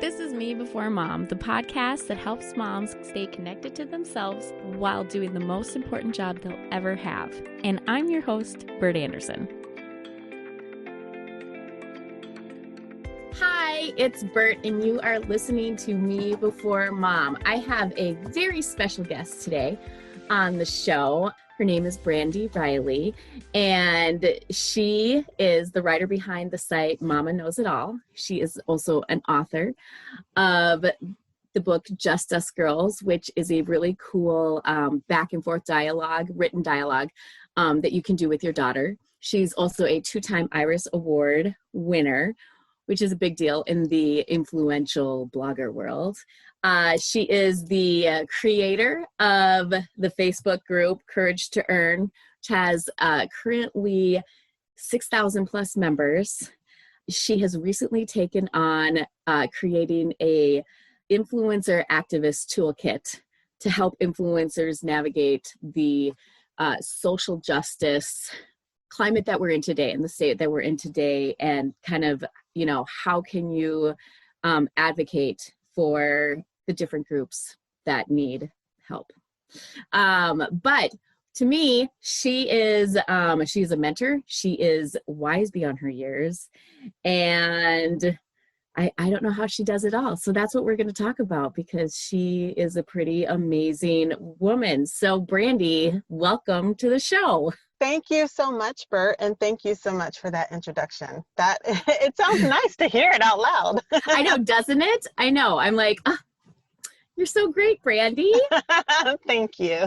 This is Me Before Mom, the podcast that helps moms stay connected to themselves while doing the most important job they'll ever have. And I'm your host, Bert Anderson. Hi, it's Bert, and you are listening to Me Before Mom. I have a very special guest today on the show. Her name is Brandi Riley, and she is the writer behind the site Mama Knows It All. She is also an author of the book Just Us Girls, which is a really cool back and forth dialogue, written dialogue that you can do with your daughter. She's also a 2-time Iris Award winner, which is a big deal in the influential blogger world. She is the creator of the Facebook group Courage to Earn, which has currently 6,000 plus members. She has recently taken on creating a influencer activist toolkit to help influencers navigate the social justice climate that we're in today, and the state that we're in today, and kind of, you know, how can you advocate for the different groups that need help. But to me, she is a mentor. She is wise beyond her years, and I don't know how she does it all. So that's what we're going to talk about, because she is a pretty amazing woman. So Brandi, welcome to the show. Thank you so much, Bert, and thank you so much for that introduction. That it sounds nice to hear it out loud. I know, doesn't it? I know. I'm like, you're so great, Brandi. Thank you.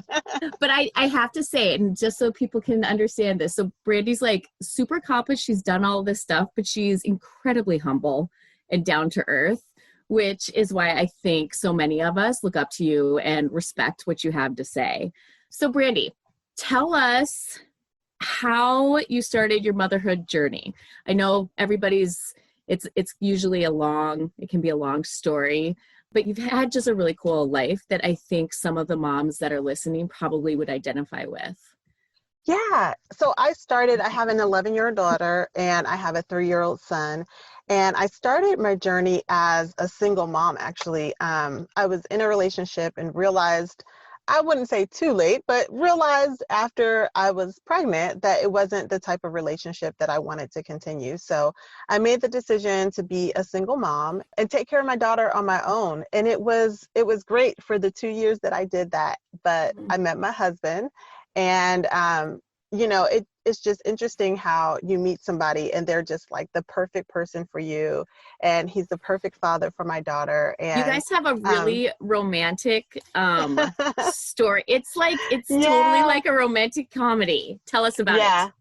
But I have to say, and just so people can understand this, so Brandi's like super accomplished. She's done all this stuff, but she's incredibly humble and down to earth, which is why I think so many of us look up to you and respect what you have to say. So Brandi, tell us how you started your motherhood journey. I know it's usually it can be a long story, but you've had just a really cool life that I think some of the moms that are listening probably would identify with. Yeah. So I have an 11-year-old daughter and I have a 3-year-old son. And I started my journey as a single mom, actually. I was in a relationship and realized, I wouldn't say too late, but realized after I was pregnant that it wasn't the type of relationship that I wanted to continue. So I made the decision to be a single mom and take care of my daughter on my own. And it was great for the 2 years that I did that. But I met my husband, and it's just interesting how you meet somebody and they're just like the perfect person for you. And he's the perfect father for my daughter. And you guys have a really romantic story. It's totally like a romantic comedy. Tell us about it.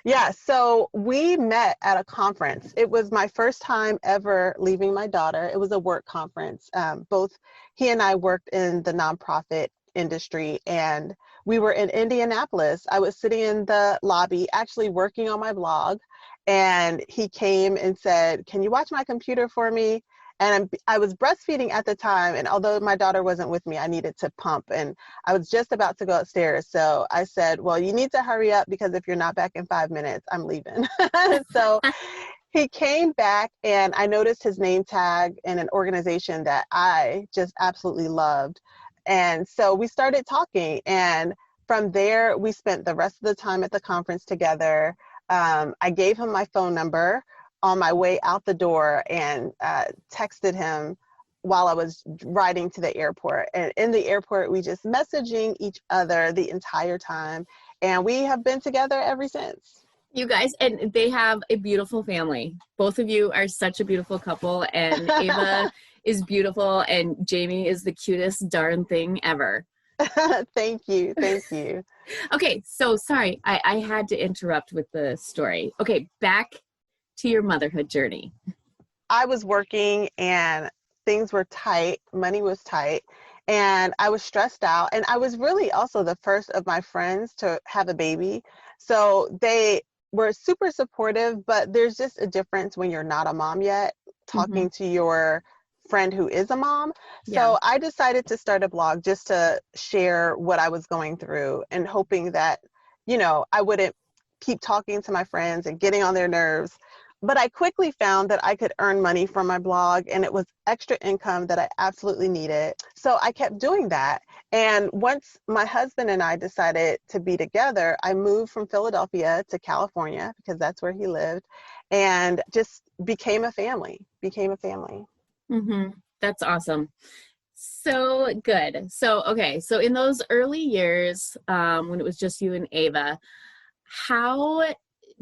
Yeah. So we met at a conference. It was my first time ever leaving my daughter. It was a work conference. Both he and I worked in the nonprofit industry, and we were in Indianapolis. I was sitting in the lobby actually working on my blog, and he came and said, "Can you watch my computer for me?" And I was breastfeeding at the time, and although my daughter wasn't with me, I needed to pump, and I was just about to go upstairs. So I said, "Well, you need to hurry up, because if you're not back in 5 minutes, I'm leaving." So he came back, and I noticed his name tag in an organization that I just absolutely loved. And so we started talking, and from there, we spent the rest of the time at the conference together. I gave him my phone number on my way out the door and texted him while I was riding to the airport. And in the airport, we just messaging each other the entire time. And we have been together ever since. You guys, and they have a beautiful family. Both of you are such a beautiful couple, and Ava is beautiful, and Jamie is the cutest darn thing ever. Thank you. Okay, so sorry, I had to interrupt with the story. Okay, back to your motherhood journey. I was working and things were tight. Money was tight. And I was stressed out. And I was really also the first of my friends to have a baby. So they were super supportive, but there's just a difference when you're not a mom yet, talking to your friend who is a mom. So I decided to start a blog just to share what I was going through, and hoping that, I wouldn't keep talking to my friends and getting on their nerves, but I quickly found that I could earn money from my blog, and it was extra income that I absolutely needed. So I kept doing that. And once my husband and I decided to be together, I moved from Philadelphia to California because that's where he lived, and just became a family. Mm-hmm. That's awesome. So good. So, okay. So in those early years, when it was just you and Ava, how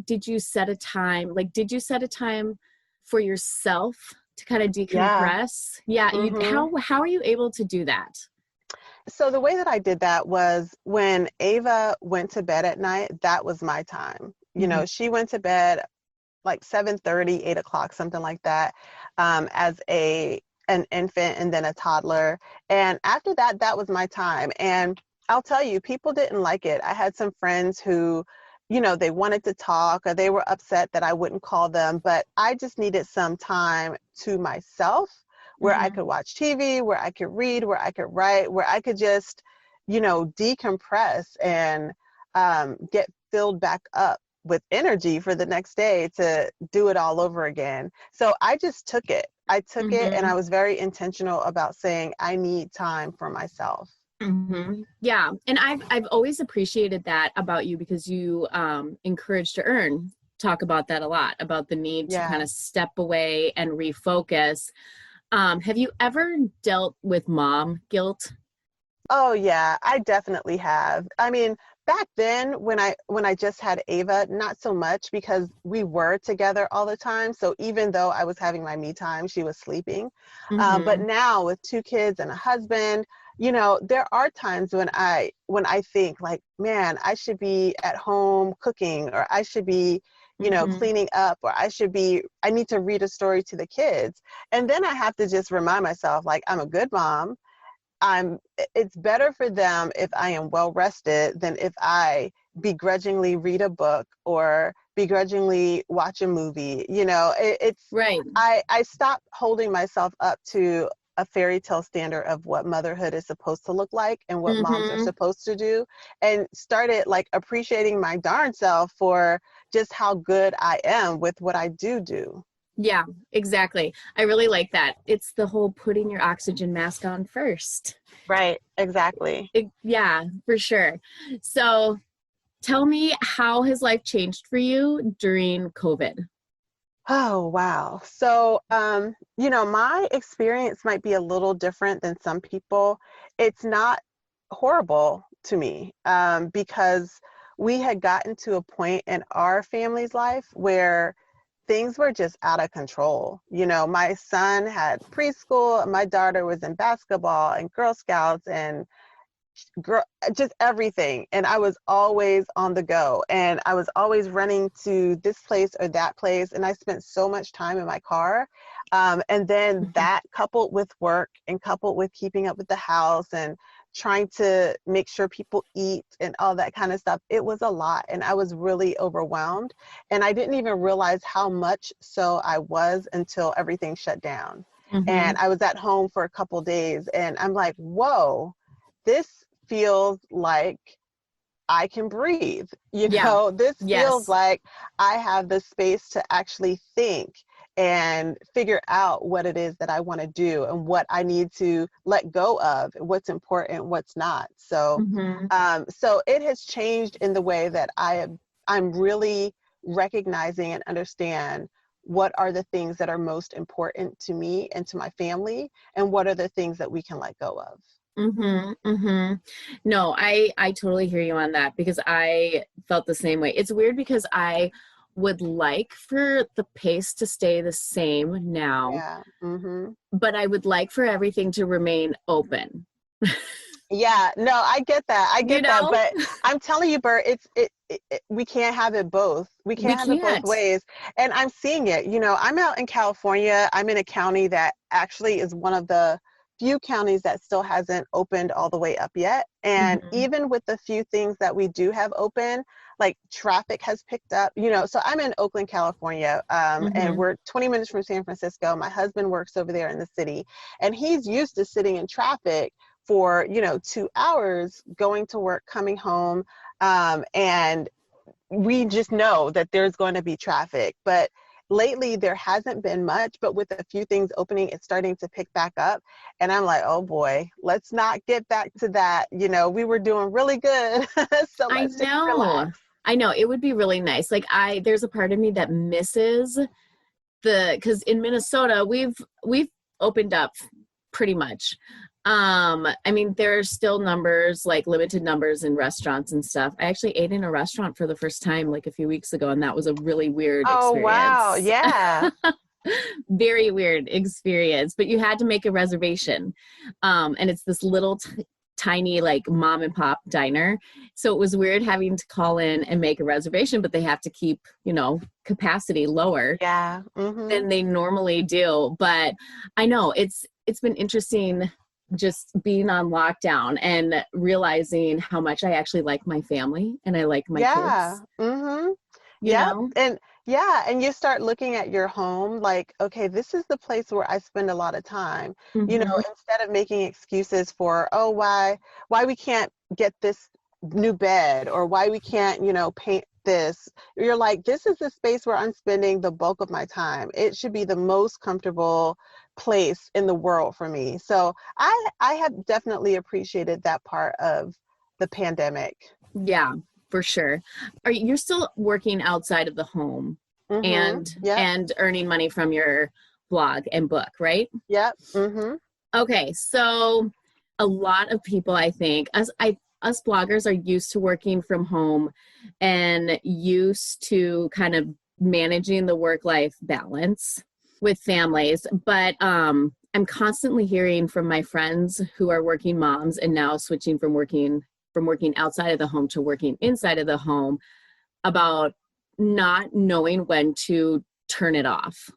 did you set a time? Like, did you set a time for yourself to kind of Yeah. decompress? Yeah. hmm How are you able to do that? So the way that I did that was when Ava went to bed at night, that was my time. Mm-hmm. She went to bed like 7:30, 8 o'clock, something like that, as an infant and then a toddler. And after that, that was my time. And I'll tell you, people didn't like it. I had some friends who, they wanted to talk or they were upset that I wouldn't call them, but I just needed some time to myself where I Mm-hmm. could watch TV, where I could read, where I could write, where I could just, decompress and get filled back up with energy for the next day to do it all over again. So I just took it. I took it and Mm-hmm. I was very intentional about saying I need time for myself. Mm-hmm. Yeah. And I've always appreciated that about you because you encourage to earn. Talk about that a lot, about the need to kind Yeah. of step away and refocus. Have you ever dealt with mom guilt? Oh yeah, I definitely have. I mean, back then when I just had Ava, not so much because we were together all the time. So even though I was having my me time, she was sleeping. But Mm-hmm. now with two kids and a husband, there are times when I think like, man, I should be at home cooking, or I should be, Mm-hmm. cleaning up, or I need to read a story to the kids. And then I have to just remind myself, like, I'm a good mom. It's better for them if I am well rested than if I begrudgingly read a book or begrudgingly watch a movie. Right. I stopped holding myself up to a fairy tale standard of what motherhood is supposed to look like and what moms are Mm-hmm. supposed to do, and started like appreciating my darn self for just how good I am with what I do. Yeah, exactly. I really like that. It's the whole putting your oxygen mask on first. Right, exactly. Yeah, for sure. So tell me, how has life changed for you during COVID? Oh, wow. So, my experience might be a little different than some people. It's not horrible to me, because we had gotten to a point in our family's life where things were just out of control. My son had preschool, my daughter was in basketball and Girl Scouts and girl, just everything. And I was always on the go, and I was always running to this place or that place. And I spent so much time in my car. And then Mhm. that coupled with work and coupled with keeping up with the house and trying to make sure people eat and all that kind of stuff, it was a lot. And I was really overwhelmed. And I didn't even realize how much so I was until everything shut down. And Mhm. I was at home for a couple days, and I'm like, whoa, this feels like I can breathe. Yeah. This feels Yes. like I have the space to actually think and figure out what it is that I want to do and what I need to let go of, what's important, what's not. So, Mhm. so it has changed in the way that I'm really recognizing and understand what are the things that are most important to me and to my family, and what are the things that we can let go of. Mhm. Mhm. No, I totally hear you on that because I felt the same way. It's weird because I would like for the pace to stay the same now, Yeah. hmm but I would like for everything to remain open. Yeah, no, I get that. I You get that. know? But I'm telling you, Bert, we can't have it both. We We can't have it both can't. ways. And I'm seeing it. I'm out in California. I'm in a county that actually is one of the few counties that still hasn't opened all the way up yet. And Mhm. even with the few things that we do have open, like traffic has picked up. So I'm in Oakland, California, and Mhm. we're 20 minutes from San Francisco. My husband works over there in the city, and he's used to sitting in traffic for 2 hours going to work, coming home, and we just know that there's going to be traffic. But lately there hasn't been much, but with a few things opening, it's starting to pick back up. And I'm like, oh boy, let's not get back to that. We were doing really good. So I let's just relax. know. I know it would be really nice. Like there's a part of me that misses because in Minnesota we've opened up pretty much. I mean, there's still numbers, like limited numbers in restaurants and stuff. I actually ate in a restaurant for the first time like a few weeks ago, and that was a really weird Oh, wow. experience. Yeah. Very weird experience, but you had to make a reservation. And it's this little tiny like mom and pop diner. So it was weird having to call in and make a reservation, but they have to keep, capacity lower Yeah. Mm-hmm. than they normally do. But I know it's been interesting just being on lockdown and realizing how much I actually like my family and I like my Yeah. kids, Mm-hmm. you Yep. know? And you start looking at your home like, okay, this is the place where I spend a lot of time. Mm-hmm. Instead of making excuses for, oh, why we can't get this new bed, or why we can't, paint this. You're like, this is the space where I'm spending the bulk of my time. It should be the most comfortable place in the world for me. So I have definitely appreciated that part of the pandemic. Yeah, for sure. You're still working outside of the home Mm-hmm. and Yep. earning money from your blog and book, right? Yep. Mm-hmm. Okay, so a lot of people, I think, us bloggers are used to working from home and used to kind of managing the work-life balance with families. But I'm constantly hearing from my friends who are working moms and now switching from working outside of the home to working inside of the home about not knowing when to turn it off,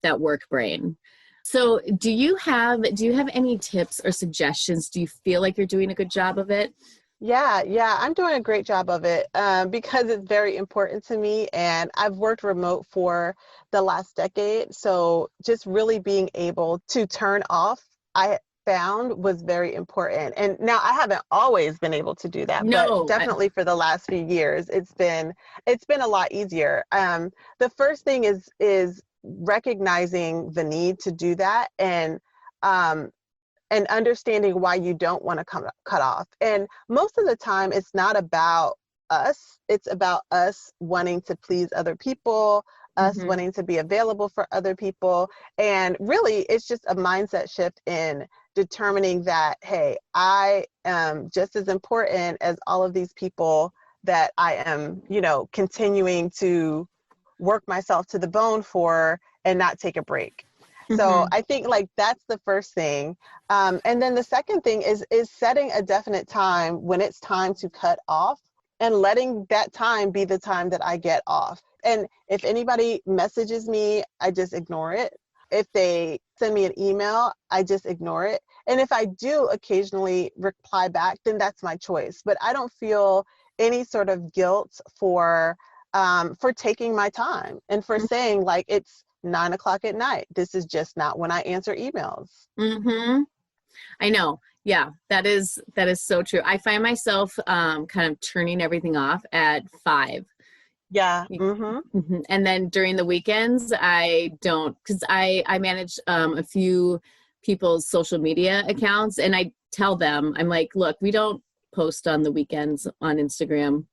that work brain. So do you have any tips or suggestions? Do you feel like you're doing a good job of it? Yeah, I'm doing a great job of it because it's very important to me. And I've worked remote for the last decade. So just really being able to turn off, I found was very important. And now I haven't always been able to do that, but No. definitely for the last few years, it's been a lot easier. The first thing is recognizing the need to do that, and understanding why you don't want to cut off. And most of the time, it's not about us. It's about us wanting to please other people, us Mhm. wanting to be available for other people. And really, it's just a mindset shift in determining that, hey, I am just as important as all of these people that I am, continuing to work myself to the bone for and not take a break. So Mhm. I think like that's the first thing. And then the second thing is setting a definite time when it's time to cut off, and letting that time be the time that I get off. And if anybody messages me, I just ignore it. If they send me an email, I just ignore it. And if I do occasionally reply back, then that's my choice. But I don't feel any sort of guilt for taking my time and for saying like it's 9 o'clock at night. This is just not when I answer emails. Mhm. I know. Yeah, that is so true. I find myself kind of turning everything off at 5. Yeah. Mm-hmm. Mhm. And then during the weekends, I don't, because I manage a few people's social media accounts, and I tell them, I'm like, look, we don't post on the weekends on Instagram.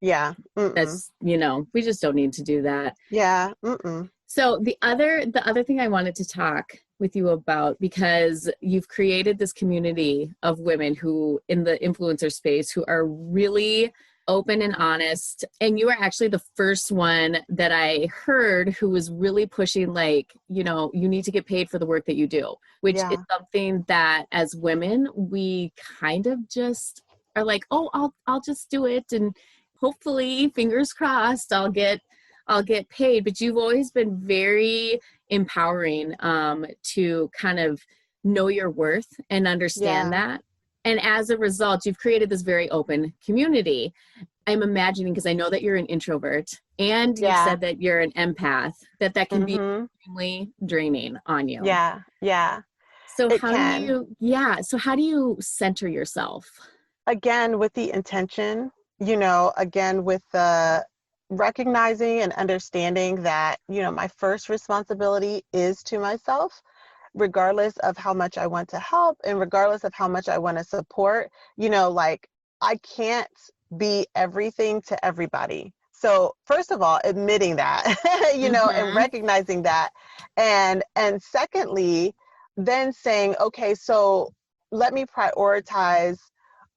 Yeah. Mm-mm. That's, we just don't need to do that. Yeah. Mm-mm. So the other thing I wanted to talk with you about, because you've created this community of women who in the influencer space who are really open and honest, and you are actually the first one that I heard who was really pushing, like, you need to get paid for the work that you do, which is Yeah. something that as women we kind of just are like, oh, I'll just do it, and hopefully, fingers crossed, I'll get paid. But you've always been very empowering, to kind of know your worth and understand Yeah. that. And as a result, you've created this very open community. I'm imagining, because I know that you're an introvert and you've Yeah. said that you're an empath, that can be Mm-hmm. extremely draining on you. Yeah. Yeah. So It how do can. you, yeah, so how do you center yourself? Again, with the intention, again, with recognizing and understanding that, my first responsibility is to myself, regardless of how much I want to help and regardless of how much I want to support, like I can't be everything to everybody. So first of all, admitting that, and Mm-hmm. recognizing that. And secondly, then saying, okay, so let me prioritize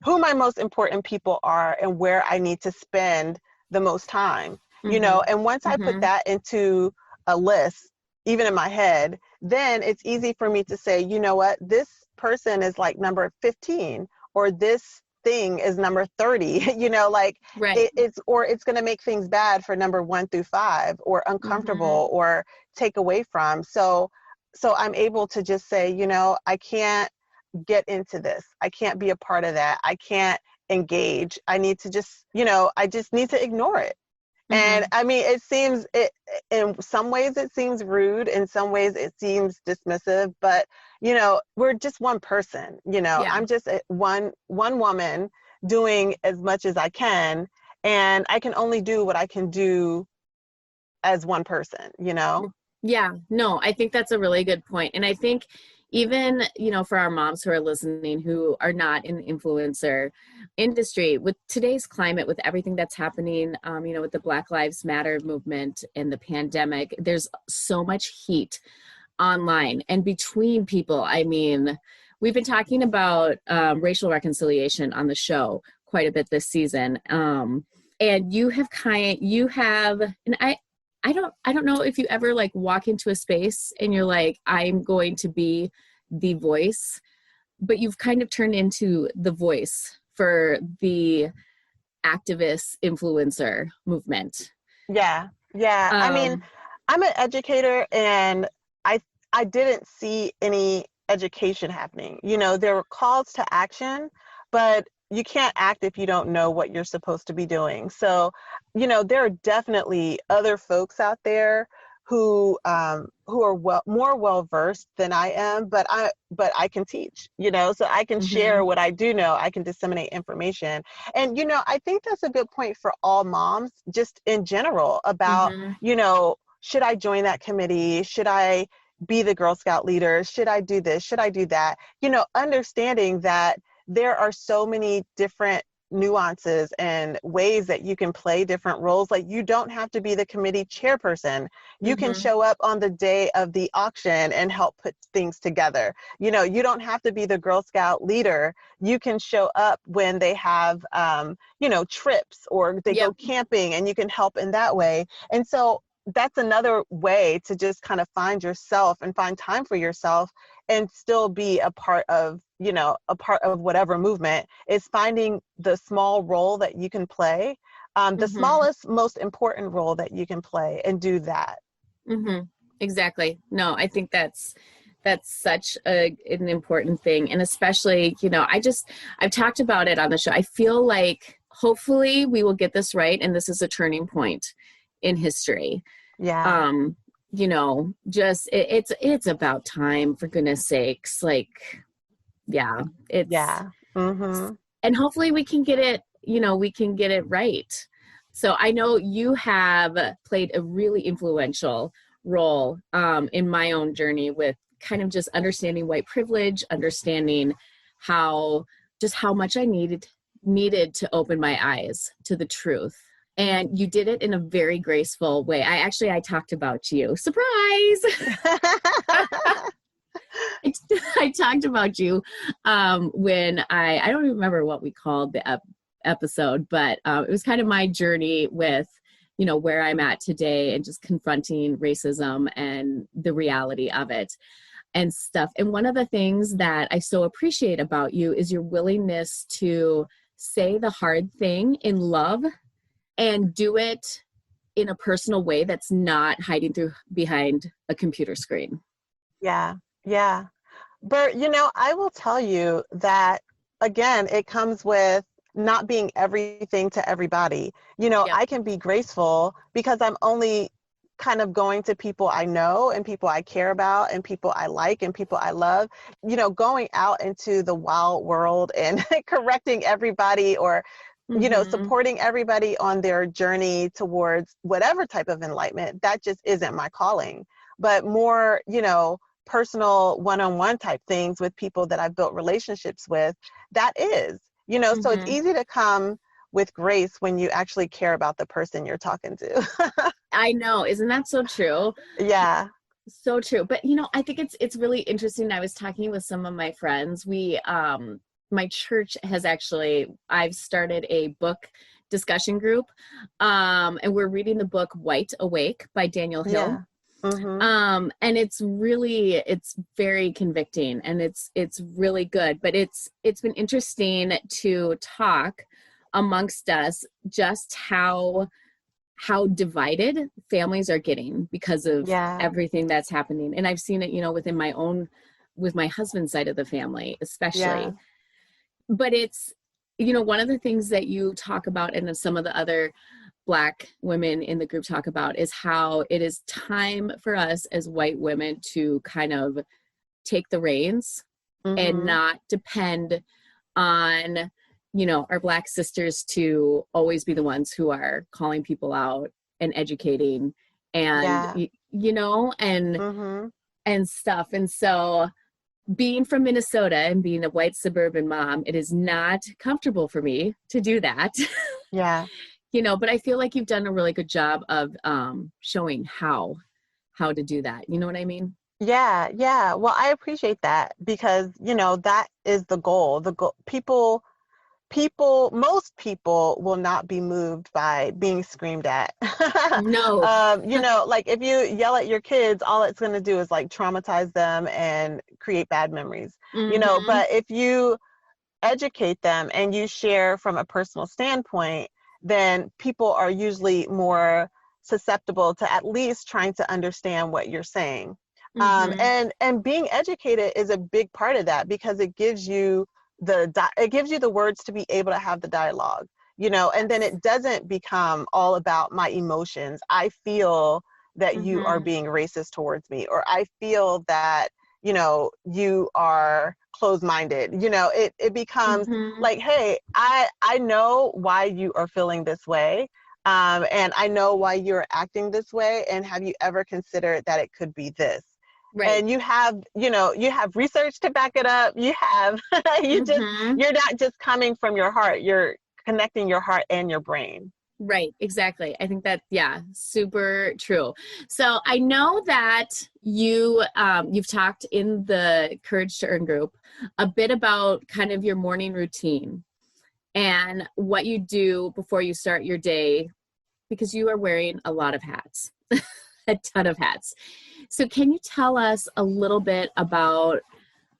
who my most important people are and where I need to spend the most time, Mm-hmm. and once I put Mm-hmm. that into a list, even in my head, then it's easy for me to say, you know what, this person is like number 15, or this thing is number 30, like Right. it's going to make things bad for number 1 through 5, or Mm-hmm. uncomfortable, or take away from. So I'm able to just say, I can't get into this. I can't be a part of that. I can't engage. I need to just, I just need to ignore it. And Mm-hmm. I mean, in some ways it seems rude, in some ways it seems dismissive, but we're just one person, Yeah. I'm just one woman doing as much as I can, and I can only do what I can do as one person. Yeah, no, I think that's a really good point. And I think even, for our moms who are listening who are not in the influencer industry, with today's climate, with everything that's happening, with the Black Lives Matter movement and the pandemic, there's so much heat online and between people. I mean, we've been talking about racial reconciliation on the show quite a bit this season. And and I don't know if you ever like walk into a space and you're like, I'm going to be the voice, but you've kind of turned into the voice for the activist influencer movement. Yeah, yeah. I mean, Um, I'm an educator, and I I didn't see any education happening. There were calls to action, but you can't act if you don't know what you're supposed to be doing. So, there are definitely other folks out there who are more well versed than I am, but I can teach, so I can mhm, share what I do know. I can disseminate information. And, I think that's a good point for all moms, just in general, about, mhm, should I join that committee? Should I be the Girl Scout leader? Should I do this? Should I do that? Understanding that there are so many different nuances and ways that you can play different roles. Like, you don't have to be the committee chairperson. You can mhm. show up on the day of the auction and help put things together. You don't have to be the Girl Scout leader. You can show up when they have, trips, or they Yep. go camping, and you can help in that way. And so that's another way to just kind of find yourself and find time for yourself, and still be a part of whatever movement, is finding the small role that you can play, the Mhm. smallest, most important role that you can play, and do that. Mhm. Exactly. No, I think that's such an important thing. And especially, I've talked about it on the show. I feel like hopefully we will get this right and this is a turning point in history. Yeah. Um, just it's about time, for goodness sakes. Like, yeah, it's Yeah. Mm-hmm. and hopefully we can get it right. So I know you have played a really influential role in my own journey with kind of just understanding white privilege, understanding how how much I needed to open my eyes to the truth. And you did it in a very graceful way. I talked about you. Surprise! I talked about you when I don't even remember what we called the episode, but it was kind of my journey with where I'm at today and just confronting racism and the reality of it and stuff. And one of the things that I so appreciate about you is your willingness to say the hard thing in love and do it in a personal way that's not hiding through behind a computer screen. Yeah. Yeah. But, I will tell you that, again, it comes with not being everything to everybody. Yep. I can be graceful because I'm only kind of going to people I know, and people I care about, and people I like, and people I love. Going out into the wild world and correcting everybody, or Mm-hmm. supporting everybody on their journey towards whatever type of enlightenment, that just isn't my calling. But more, personal one-on-one type things with people that I've built relationships with, that is, so it's Mm-hmm. easy to come with grace when you actually care about the person you're talking to. I know. Isn't that so true? Yeah. So true. But I think it's really interesting. I was talking with some of my friends. My church has actually I've started a book discussion group. And we're reading the book White Awake by Daniel Hill. Yeah. Mm-hmm. And it's very convicting, and it's really good. But it's been interesting to talk amongst us just how divided families are getting because of Yeah. everything that's happening. And I've seen it, within with my husband's side of the family, Yeah. especially. But it's, one of the things that you talk about, and some of the other Black women in the group talk about, is how it is time for us as white women to kind of take the reins and Mm-hmm. not depend on our Black sisters to always be the ones who are calling people out and educating and Yeah. and Mm-hmm. stuff. And so, being from Minnesota and being a white suburban mom, it is not comfortable for me to do that. Yeah. But I feel like you've done a really good job of showing how to do that. You know what I mean? Yeah, yeah. Well, I appreciate that because, that is the goal. The goal, most people will not be moved by being screamed at. No. Like if you yell at your kids, all it's going to do is like traumatize them and create bad memories, Mm-hmm. but if you educate them and you share from a personal standpoint, then people are usually more susceptible to at least trying to understand what you're saying. Mm-hmm. And being educated is a big part of that because it gives you the words to be able to have the dialogue, and then Yes. it doesn't become all about my emotions. I feel that you are Mm-hmm. being racist towards me, or I feel that you are closed-minded. It becomes Mm-hmm. like, hey, I know why you are feeling this way, and I know why you're acting this way, and have you ever considered that it could be this? Right. And you have research to back it up. You have Mm-hmm. you're not just coming from your heart, you're connecting your heart and your brain. Right, exactly. I think that, yeah, super true. So I know that you've talked in the Courage to Earn group a bit about kind of your morning routine and what you do before you start your day, because you are wearing a lot of hats, a ton of hats. So can you tell us a little bit about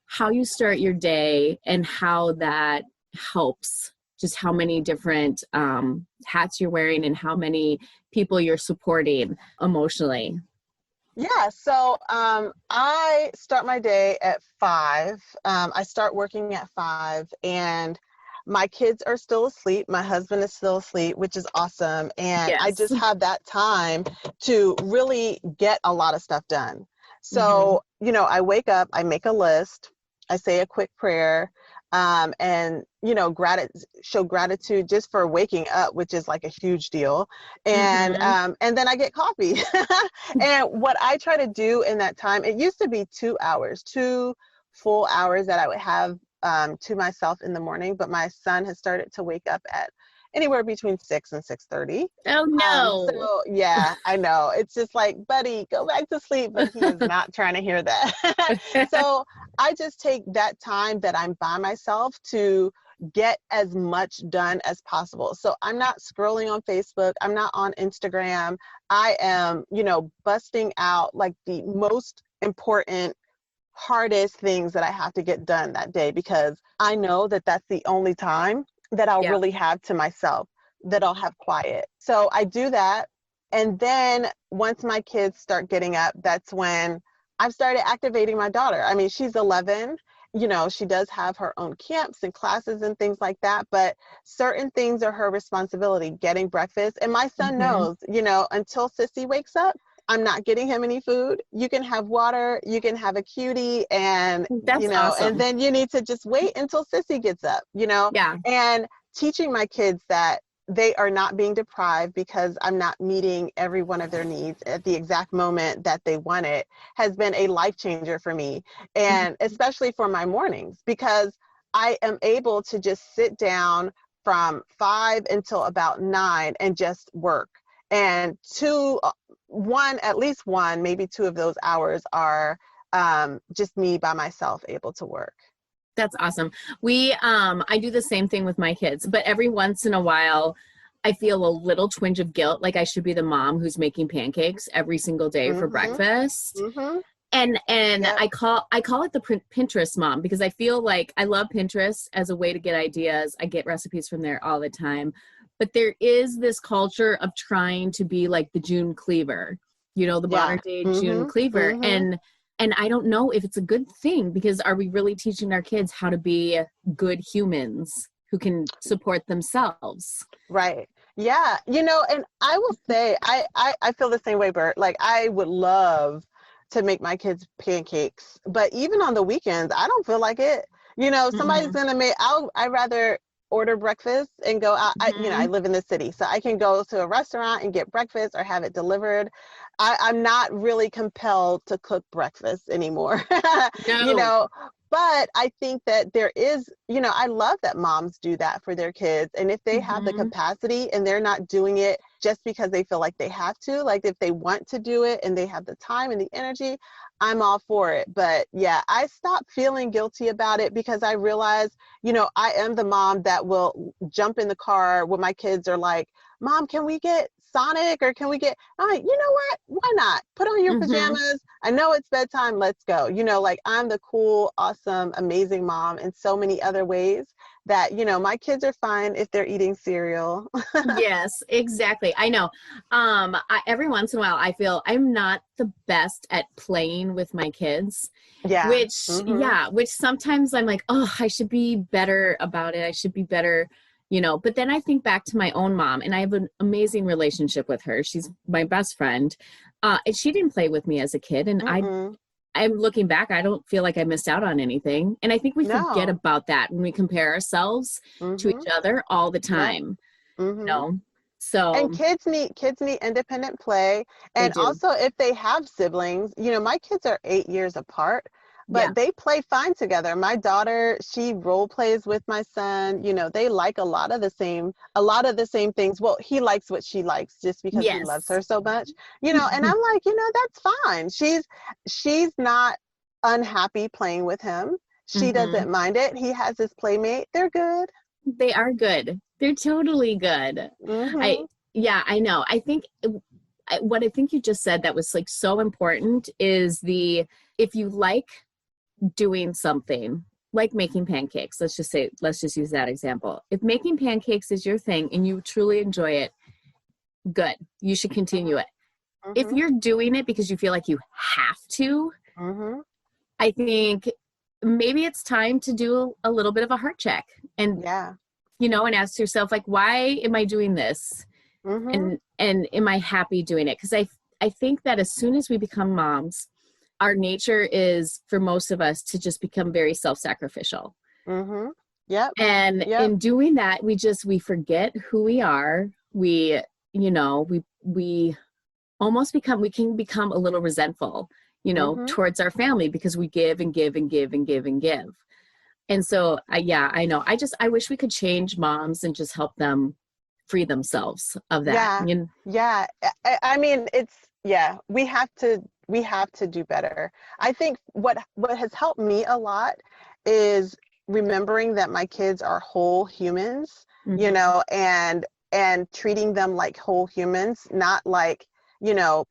how you start your day and how that helps, just how many different hats you're wearing and how many people you're supporting emotionally? Yeah, so I start my day at 5. I start working at 5, and my kids are still asleep. My husband is still asleep, which is awesome. And I Yes. just have that time to really get a lot of stuff done. Mm-hmm. So, I wake up, I make a list, I say a quick prayer, and, show gratitude just for waking up, which is like a huge deal. Mm-hmm. And then I get coffee. And what I try to do in that time, it used to be 2 hours, 2 full hours that I would have to myself in the morning, but my son has started to wake up at anywhere between 6 and 6:30. Oh no. So yeah, I know. It's just like, buddy, go back to sleep, but he is not trying to hear that. So I just take that time that I'm by myself to get as much done as possible. So I'm not scrolling on Facebook, I'm not on Instagram. I am, busting out like the most important, hardest things that I have to get done that day, because I know that that's the only time that I'll Yeah. really have to myself, that I'll have quiet. So I do that. And then once my kids start getting up, that's when I've started activating my daughter. I mean, she's 11. She does have her own camps and classes and things like that, but certain things are her responsibility, getting breakfast. And my son Mm-hmm. knows, until Sissy wakes up, I'm not getting him any food. You can have water, you can have a cutie, and That's and awesome. then you need to just wait until Sissy gets up, Yeah. and teaching my kids that they are not being deprived because I'm not meeting every one of their needs at the exact moment that they want it has been a life changer for me. And especially for my mornings, because I am able to just sit down from 5 until about 9 and just work. And at least one, maybe 2 of those hours are just me by myself able to work. That's awesome. I do the same thing with my kids, but every once in a while, I feel a little twinge of guilt, like I should be the mom who's making pancakes every single day for breakfast. And Yep. I call it the Pinterest mom, because I feel like I love Pinterest as a way to get ideas. I get recipes from there all the time. But there is this culture of trying to be like the June Cleaver, the modern day June Cleaver. And I don't know if it's a good thing, because are we really teaching our kids how to be good humans who can support themselves? Right. Yeah. And I will say, I feel the same way, Bert. Like, I would love to make my kids pancakes, but even on the weekends, I don't feel like it. Somebody's going to I'd rather order breakfast and go out. I live in the city, so I can go to a restaurant and get breakfast or have it delivered. I'm not really compelled to cook breakfast anymore. No. But I think that there is, I love that moms do that for their kids. And if they have the capacity and they're not doing it just because they feel like they have to, like if they want to do it and they have the time and the energy, I'm all for it. But yeah, I stopped feeling guilty about it because I realized, I am the mom that will jump in the car when my kids are like, Mom, can we get Sonic, or can we get, I'm like, you know what? Why not? Put on your pajamas. I know it's bedtime. Let's go. Like, I'm the cool, awesome, amazing mom in so many other ways that, my kids are fine if they're eating cereal. Yes, exactly. I know. Every once in a while, I feel I'm not the best at playing with my kids, Yeah. which sometimes I'm like, oh, I should be better about it. I should be better. But then I think back to my own mom, and I have an amazing relationship with her. She's my best friend. And she didn't play with me as a kid. And I'm looking back, I don't feel like I missed out on anything. And I think we forget about that when we compare ourselves to each other all the time. So. And kids need independent play. And also, if they have siblings, my kids are 8 years apart. But they play fine together. My daughter, she role plays with my son. They like a lot of the same things. Well, he likes what she likes just because he loves her so much. And I'm like, that's fine. She's not unhappy playing with him. She doesn't mind it. He has his playmate. They're good. They are good. They're totally good. I know. I think what I think you just said that was like so important is if you like doing something like making pancakes, let's just use that example. If making pancakes is your thing and you truly enjoy it, good. You should continue it. If you're doing it because you feel like you have to, I think maybe it's time to do a little bit of a heart check and and ask yourself, like, why am I doing this? And am I happy doing it? Because I think that as soon as we become moms, our nature is, for most of us, to just become very self-sacrificial. And in doing that, we forget who we are. We almost we can become a little resentful, towards our family, because we give and give and give and give and give. And so, I know. I wish we could change moms and just help them free themselves of that. Yeah. I mean, we have to do better. I think what has helped me a lot is remembering that my kids are whole humans, and treating them like whole humans, not like,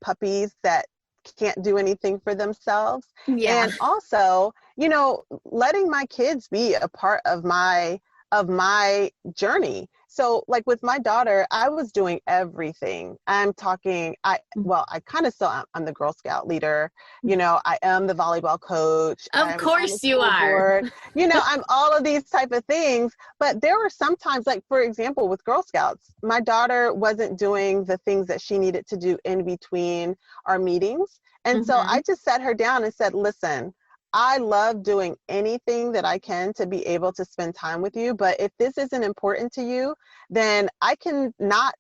puppies that can't do anything for themselves. And also, letting my kids be a part of my journey. So like with my daughter, I was doing everything. I'm kind of still, I'm the Girl Scout leader. I am the volleyball coach. Of course you are. I'm all of these type of things. But there were some times, like, for example, with Girl Scouts, my daughter wasn't doing the things that she needed to do in between our meetings. And so I just sat her down and said, listen, I love doing anything that I can to be able to spend time with you. But if this isn't important to you, then I can not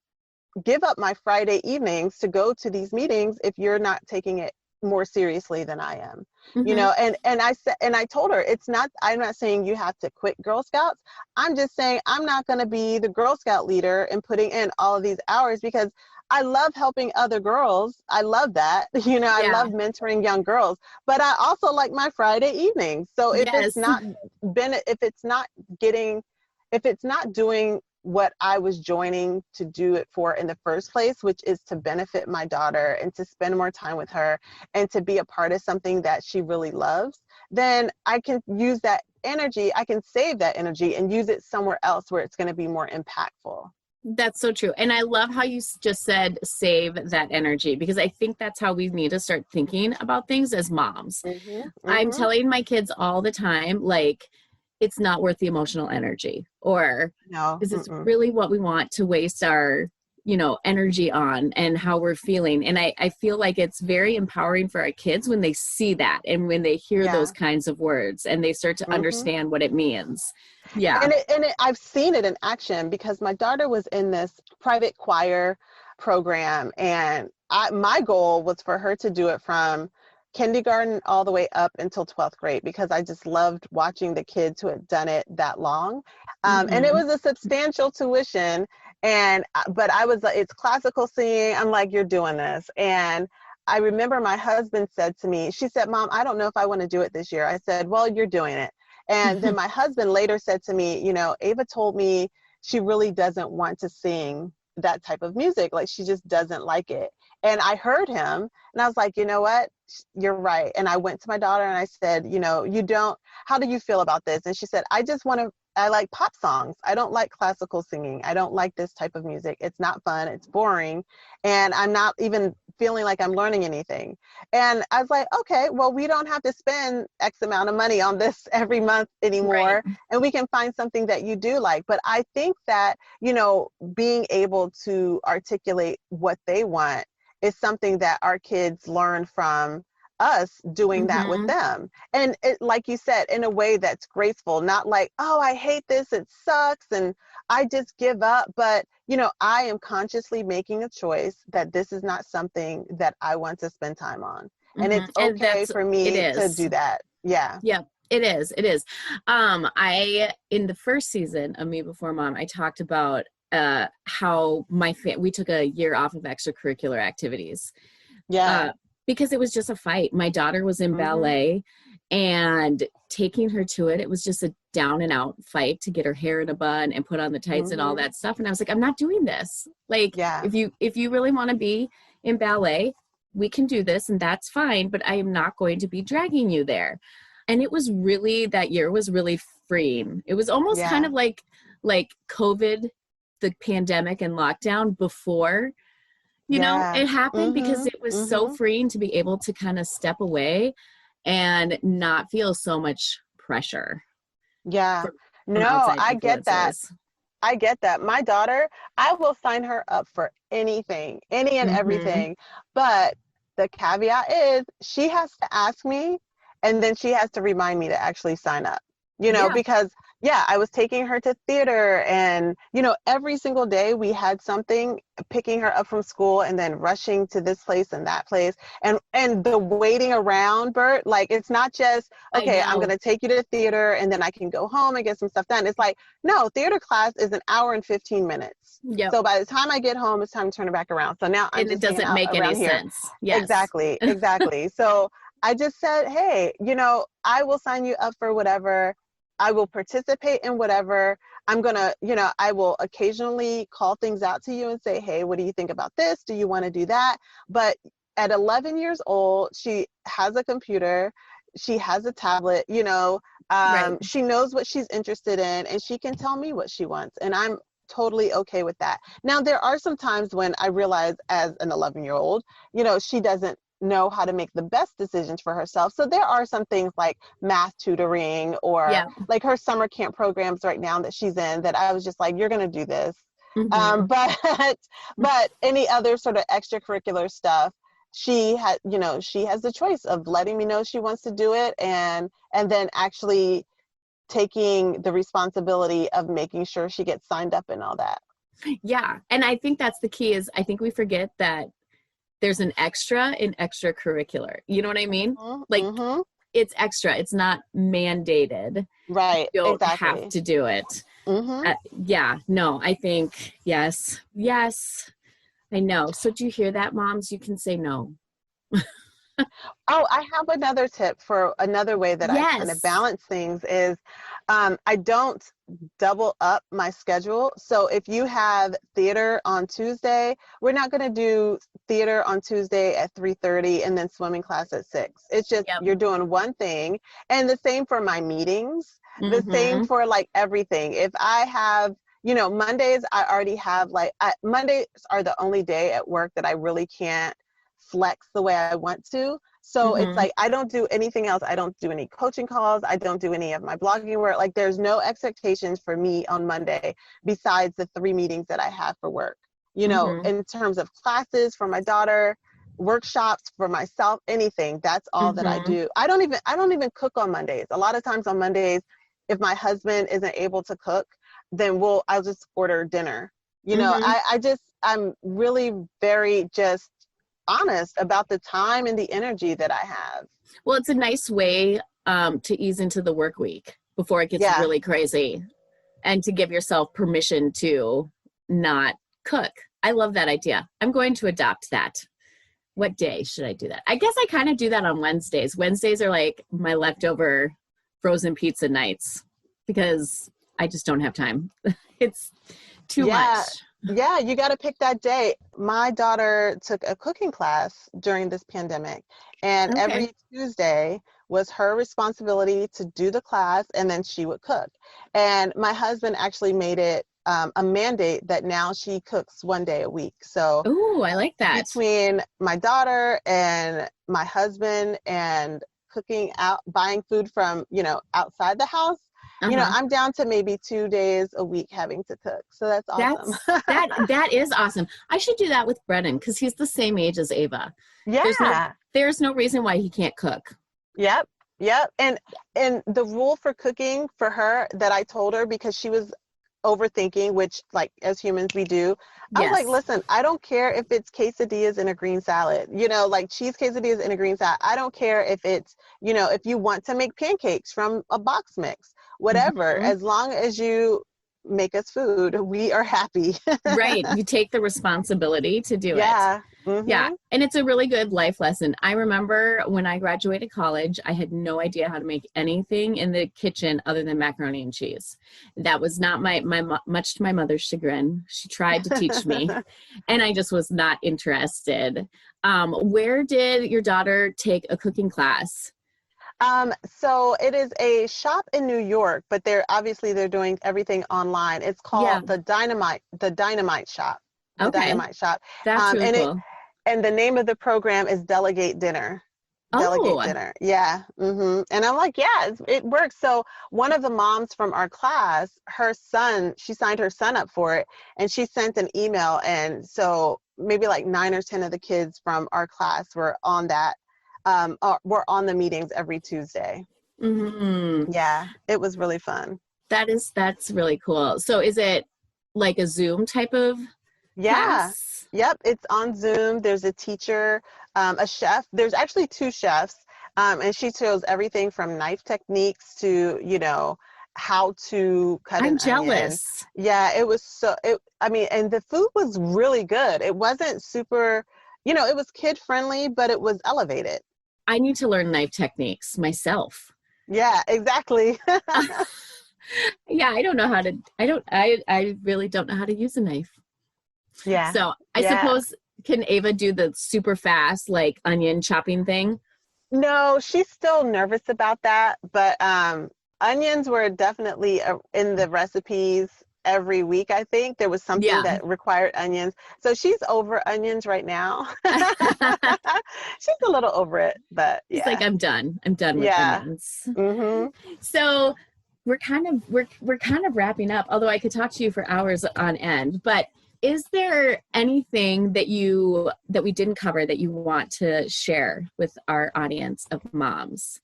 give up my Friday evenings to go to these meetings if you're not taking it more seriously than I am. You Mm-hmm. know, and I said, and I told her, it's not, I'm not saying you have to quit Girl Scouts. I'm just saying I'm not going to be the Girl Scout leader and putting in all of these hours, because I love helping other girls. I love that. You know, I Yeah. love mentoring young girls, but I also like my Friday evenings. So if it's Yes. not if it's not getting, if it's not doing what I was joining to do it for in the first place, which is to benefit my daughter and to spend more time with her and to be a part of something that she really loves, then I can use that energy, I can save that energy and use it somewhere else where it's going to be more impactful. That's so true. And I love how you just said save that energy, because I think that's how we need to start thinking about things as moms. Mm-hmm, I'm mm-hmm. telling my kids all the time, like, it's not worth the emotional energy, or No. is this Mm-mm. really what we want to waste our, energy on, and how we're feeling. And I feel like it's very empowering for our kids when they see that and when they hear those Yeah. kinds of words and they start to Mm-hmm. understand what it means. Yeah. I've seen it in action, because my daughter was in this private choir program, and my goal was for her to do it from kindergarten all the way up until 12th grade, because I just loved watching the kids who had done it that long. And it Hmm. was a substantial tuition, and but I was like, it's classical singing. I'm like, you're doing this. And I remember my husband said to me, she said, Mom, I don't know if I want to do it this year. I said, well, you're doing it. And then my husband later said to me, you know, Ava told me she really doesn't want to sing that type of music. Like, she just doesn't like it. And I heard him and I was like, you know what? You're right. And I went to my daughter and I said, you know, how do you feel about this? And she said, I like pop songs. I don't like classical singing. I don't like this type of music. It's not fun. It's boring. And I'm not even feeling like I'm learning anything. And I was like, okay, well, we don't have to spend X amount of money on this every month Right. anymore. And we can find something that you do like. But I think that, you know, being able to articulate what they want is something that our kids learn from us doing that with Hmm. them. And it, like you said, in a way that's graceful, not like, oh, I hate this, it sucks, and I just give up. But, you know, I am consciously making a choice that this is not something that I want to spend time on. And Hmm. it's And okay for it me to is. do that. Yeah. Yeah, it is. It is. I, in the first season of Me Before Mom, I talked about how we took a year off of extracurricular activities, Yeah. uh, because it was just a fight. My daughter was in Mm-hmm. ballet, and taking her to it, it was just a down and out fight to get her hair in a bun and put on the tights and all Mm-hmm. that stuff. And I was like, I'm not doing this. Like, Yeah. if you really want to be in ballet, we can do this and that's fine, but I am not going to be dragging you there. And it was really, that year was really freeing. It was almost kind Yeah. of like COVID, the pandemic and lockdown before, Yeah. it happened, because Mm-hmm. it was so Mm-hmm. freeing to be able to kind of step away and not feel so much pressure Yeah. from No, outside I get that. influences. I get that. My daughter, I will sign her up for anything, any and Hmm. everything. But the caveat is she has to ask me, and then she has to remind me to actually sign up, Yeah, because yeah, I was taking her to theater, and, every single day we had something, picking her up from school and then rushing to this place and that place. And the waiting around, Bert, like, it's not just, I okay, I'm going know. to take you to the theater and then I can go home and get some stuff done. It's like, no, theater class is an hour and 15 minutes. Yep. So by the time I get home, it's time to turn it back around. So now I'm And it just hanging doesn't out make any around here. sense. Yes. Exactly, exactly. So I just said, hey, I will sign you up for whatever. I will participate in whatever. I'm going to, I will occasionally call things out to you and say, hey, what do you think about this? Do you want to do that? But at 11 years old, she has a computer. She has a tablet, Right. she knows what she's interested in, and she can tell me what she wants. And I'm totally okay with that. Now, there are some times when I realize, as an 11-year-old, she doesn't know how to make the best decisions for herself. So there are some things like math tutoring, or Yeah. like her summer camp programs right now that she's in, that I was just like, you're going to do this. Hmm. But but any other sort of extracurricular stuff, she had, she has the choice of letting me know she wants to do it, and then actually taking the responsibility of making sure she gets signed up and all that. Yeah. And I think that's the key is I think we forget that there's an extra in extracurricular. You know what I mean? Like Mm-hmm. it's extra. It's not mandated. Right. You don't have Exactly. to do it. Mm-hmm. Yeah, no, I think yes. Yes. I know. So do you hear that, moms? You can say no. Oh, I have another tip for another way that I kind of Yes. balance things is I don't double up my schedule. So if you have theater on Tuesday, we're not going to do theater on Tuesday at 3:30 and then swimming class at 6. It's just Yep. you're doing one thing. And the same for my meetings, the same Mm-hmm. for like everything. If I have Mondays, I already have Mondays are the only day at work that I really can't flex the way I want to. So it's Mm-hmm. like, I don't do anything else. I don't do any coaching calls. I don't do any of my blogging work. Like there's no expectations for me on Monday besides the 3 meetings that I have for work, Mm-hmm. in terms of classes for my daughter, workshops for myself, anything. That's all that I Mm-hmm. do. I don't even cook on Mondays. A lot of times on Mondays, if my husband isn't able to cook, then I'll just order dinner. Mm-hmm. I'm really very just honest about the time and the energy that I have. Well, it's a nice way to ease into the work week before it gets Yeah. really crazy and to give yourself permission to not cook. I love that idea. I'm going to adopt that. What day should I do that? I guess I kind of do that on Wednesdays. Wednesdays are like my leftover frozen pizza nights because I just don't have time. It's too much. Yeah. Yeah, you got to pick that day. My daughter took a cooking class during this pandemic, and Okay. every Tuesday was her responsibility to do the class, and then she would cook. And my husband actually made it a mandate that now she cooks one day a week. So Oh, I like that. between my daughter and my husband and cooking out, buying food from, outside the house, Uh-huh. I'm down to maybe 2 days a week having to cook. So that's awesome. That is awesome. I should do that with Brennan because he's the same age as Ava. There's no Yeah. there's no reason why he can't cook. Yep. Yep. And the rule for cooking for her that I told her, because she was overthinking, which like as humans we do, I was like, Yes. listen, I don't care if it's quesadillas and a green salad, like cheese quesadillas and a green salad. I don't care if it's, if you want to make pancakes from a box mix, whatever, Mhm. as long as you make us food, we are happy. Right. You take the responsibility to do it. Yeah. Yeah. Mm-hmm. And it's a really good life lesson. I remember when I graduated college, I had no idea how to make anything in the kitchen other than macaroni and cheese. That was not much to my mother's chagrin. She tried to teach me, and I just was not interested. Where did your daughter take a cooking class? So it is a shop in New York, but they're doing everything online. It's Yeah. called the Dynamite Shop, the Okay. Dynamite Shop. That's really cool. And the name of the program is Delegate Dinner. Delegate Oh, Dinner. Yeah. And I'm like, yeah, it works. So one of the moms from our class, she signed her son up for it, and she sent an email. And so maybe like 9 or 10 of the kids from our class were on that. We're on the meetings every Tuesday. hmm Yeah, it was really fun. that's really cool. So is it like a Zoom type of Yeah. class? Yep. It's on Zoom. There's a teacher, a chef. There's actually 2 chefs. And she shows everything from knife techniques to, how to cut I'm an onion. jealous. Yeah, and the food was really good. It wasn't super, it was kid friendly, but it was elevated. I need to learn knife techniques myself. Yeah, exactly. Yeah, I don't know how to I really don't know how to use a knife. Yeah. So I Yeah. suppose can Ava do the super fast like onion chopping thing? No, she's still nervous about that, but onions were definitely in the recipes every week. I think there was something Yeah. that required onions. So she's over onions right now. She's a little over it, but He's like, yeah. I'm done. I'm done with Yeah. onions. Mhm. So we're kind of wrapping up, although I could talk to you for hours on end, but is there anything that we didn't cover that you want to share with our audience of moms?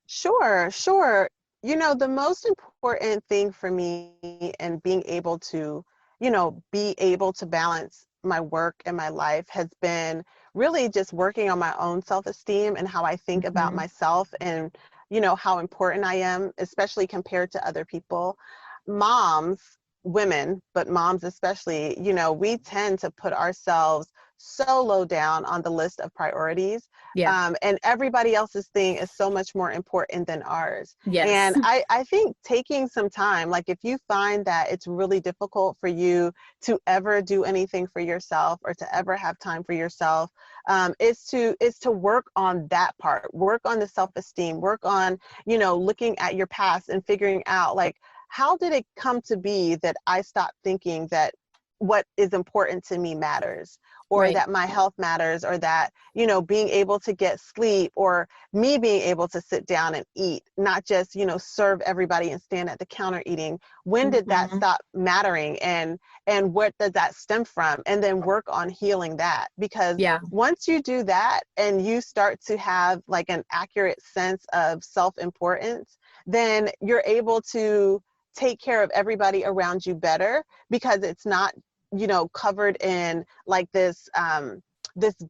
Sure, sure. The most important thing for me and being able to, be able to balance my work and my life has been really just working on my own self-esteem and how I think about Mm-hmm. myself and, how important I am, especially compared to other people. Moms, women, but moms especially, we tend to put ourselves so low down on the list of priorities. Yeah. And everybody else's thing is so much more important than ours. Yes. And I think taking some time, like if you find that it's really difficult for you to ever do anything for yourself or to ever have time for yourself, is to work on that part, work on the self-esteem, work on, looking at your past and figuring out like, how did it come to be that I stopped thinking that what is important to me matters, or Right. that my health matters, or that, being able to get sleep, or me being able to sit down and eat, not just, serve everybody and stand at the counter eating. When did that Mm-hmm. stop mattering? And what does that stem from? And then work on healing that. Because Yeah. once you do that and you start to have like an accurate sense of self-importance, then you're able to take care of everybody around you better, because it's not, covered in like this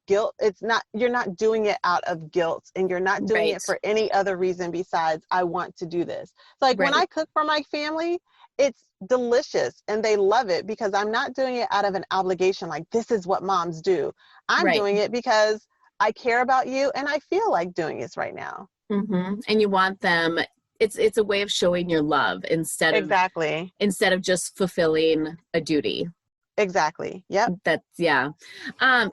guilt. It's not, you're not doing it out of guilt, and you're not doing Right. it for any other reason besides I want to do this. So like when Right. I cook for my family, it's delicious and they love it because I'm not doing it out of an obligation, like this is what moms do. I'm Right. doing it because I care about you and I feel like doing this right now. Mm-hmm. And you want them, it's a way of showing your love Exactly. instead of just fulfilling a duty. Exactly. Yep. That's yeah.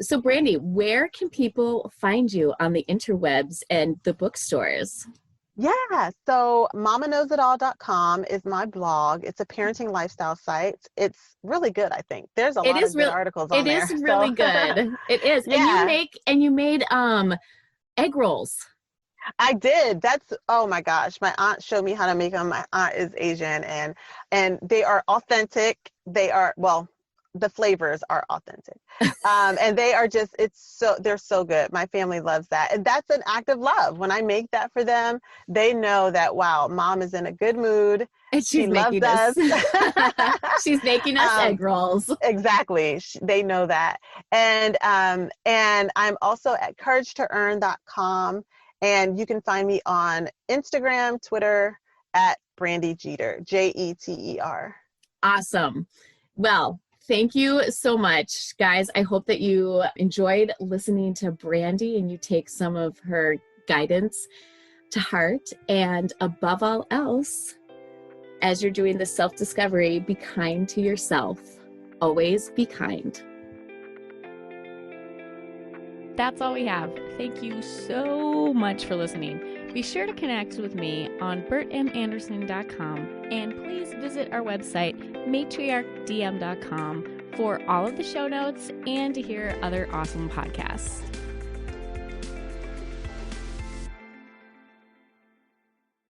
So Brandi, where can people find you on the interwebs and the bookstores? Yeah, so mamaknowsitall.com is my blog. It's a parenting lifestyle site. It's really good, I think. There's a It lot is of good real. articles It on is there. So really good. It is. yeah, And you made egg rolls. I did. That's, oh my gosh. My aunt showed me how to make them. My aunt is Asian, and they are authentic. They are, well, the flavors are authentic. And they are just, they're so good. My family loves that. And that's an act of love. When I make that for them, they know that, wow, mom is in a good mood. And She loves us. she's making us um, egg rolls. exactly. They know that. And I'm also at couragetoearn.com. And you can find me on Instagram, Twitter at Brandi Jeter, Jeter. Awesome. Well, thank you so much, guys. I hope that you enjoyed listening to Brandi and you take some of her guidance to heart. And above all else, as you're doing this self-discovery, be kind to yourself. Always be kind. That's all we have. Thank you so much for listening. Be sure to connect with me on bertmanderson.com and please visit our website, matriarchdm.com, for all of the show notes and to hear other awesome podcasts.